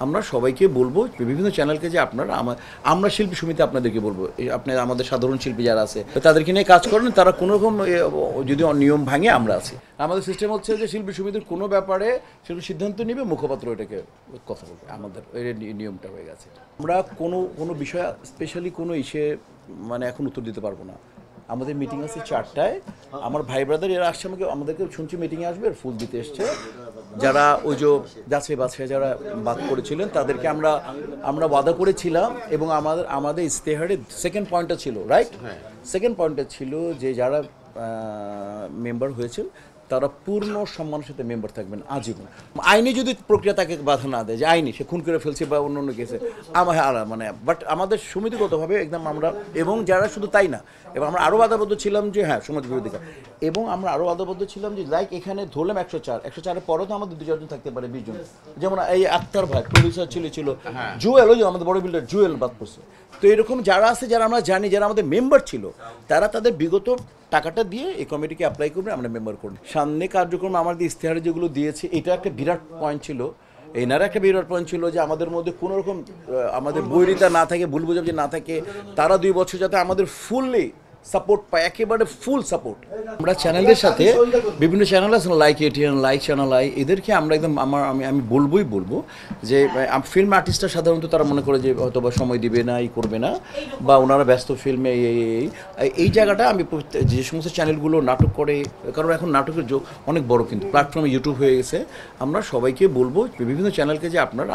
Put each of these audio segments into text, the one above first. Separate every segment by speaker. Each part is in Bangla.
Speaker 1: আমরা সবাইকে বলবো বিভিন্ন চ্যানেলকে যে আপনারা আমরা শিল্পী সমিতি আপনাদেরকে বলবো আপনি আমাদের সাধারণ শিল্পী যারা আছে তাদেরকে নিয়ে কাজ করেন, তারা কোনো রকম যদি নিয়ম ভাঙে আমরা আছি। আমাদের সিস্টেম হচ্ছে যে শিল্পী সমিতির কোনো ব্যাপারে সেটা সিদ্ধান্ত নিবে মুখপাত্র এটাকে কথা বলবে, আমাদের এই নিয়মটা হয়ে গেছে। আমরা কোনো বিষয় স্পেশালি কোনো ইসে মানে এখন উত্তর দিতে পারবো না। আমাদের মিটিং আছে 4টায়, আমার ভাই ব্রাদার এরা আসছে, আমাদেরকে শুনছি মিটিংয়ে আসবে, ফুল দিতে এসছে। যারা ওই যে যাচ্ছে বাছে যারা বাদ করেছিলেন তাদেরকে আমরা ওয়াদা করেছিলাম, এবং আমাদের ইস্তেহারে সেকেন্ড পয়েন্টটা ছিল, রাইট, সেকেন্ড পয়েন্টটা ছিল যে যারা মেম্বার হয়েছেন তারা পূর্ণ সম্মানের সাথে মেম্বার থাকবেন আজীবন। আইনি যদি প্রক্রিয়া তাকে বাধা না দেয়, যে আইনি সে খুন করে ফেলছে বা অন্য কেসে মানে বাট আমাদের সমিতিগতভাবে একদম আমরা, এবং যারা শুধু তাই না, এবং আমরা আরও বাধাবদ্ধ ছিলাম যে হ্যাঁ সমাজ বিরোধী, এবং আমরা আরও বাধাবদ্ধ ছিলাম যে লাইক এখানে ধরলাম 104-104-এর পরেও তো আমাদের 2-4 জন থাকতে পারে, 20 জন। যেমন এই আক্তার ভাই প্রডিউসার ছিল জুয়েল, ওই যে আমাদের বড় বিল্ডার জুয়েল বাদ পড়ছে। তো এরকম যারা আছে, যারা আমরা জানি, যারা আমাদের মেম্বার ছিল, তারা তাদের বিগত টাকাটা দিয়ে এই কমিটিকে অ্যাপ্লাই করবে, আমরা মেম্বার করব। সামনে কার্যক্রম আমাদের ইস্তেহারে যেগুলো দিয়েছে, এটা একটা বিরাট পয়েন্ট ছিল, এনারা একটা বিরাট পয়েন্ট ছিল যে আমাদের মধ্যে কোনো রকম আমাদের বৈরিতা না থাকে, ভুল বোঝাবুঝি না থাকে, তারা 2 বছর যাতে আমাদের ফুললি সাপোর্ট পায়, একেবারে ফুল সাপোর্ট। আমরা চ্যানেলের সাথে বিভিন্ন চ্যানেল আছে, like ATN, like channel I, এদেরকে আমরা একদম আমি বলবো যে ফিল্ম আর্টিস্টরা সাধারণত তারা মনে করে যে হয়তো বা সময় দিবে না, করবে না, বা ওনারা ব্যস্ত ফিল্মে এই জায়গাটা আমি যে সমস্ত চ্যানেলগুলো নাটক করে, কারণ এখন নাটকের যোগ অনেক বড়, কিন্তু প্ল্যাটফর্মে ইউটিউব হয়ে গেছে। আমরা সবাইকে বলবো বিভিন্ন চ্যানেলকে যে আপনারা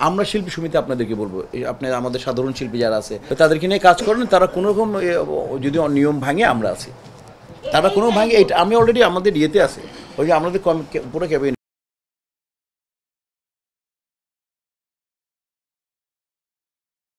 Speaker 1: আমরা শিল্পী সমিতি আপনাদেরকে বলবো আপনি আমাদের সাধারণ শিল্পী যারা আছে তাদেরকে নিয়ে কাজ করেন, তারা কোনো রকম যদি নিয়ম ভাঙে আমরা আছি, তারা কোনো ভাঙে। আমি অলরেডি আমাদের ইয়েতে আছে, ওই যে আমাদের পুরো ক্যাবিনেট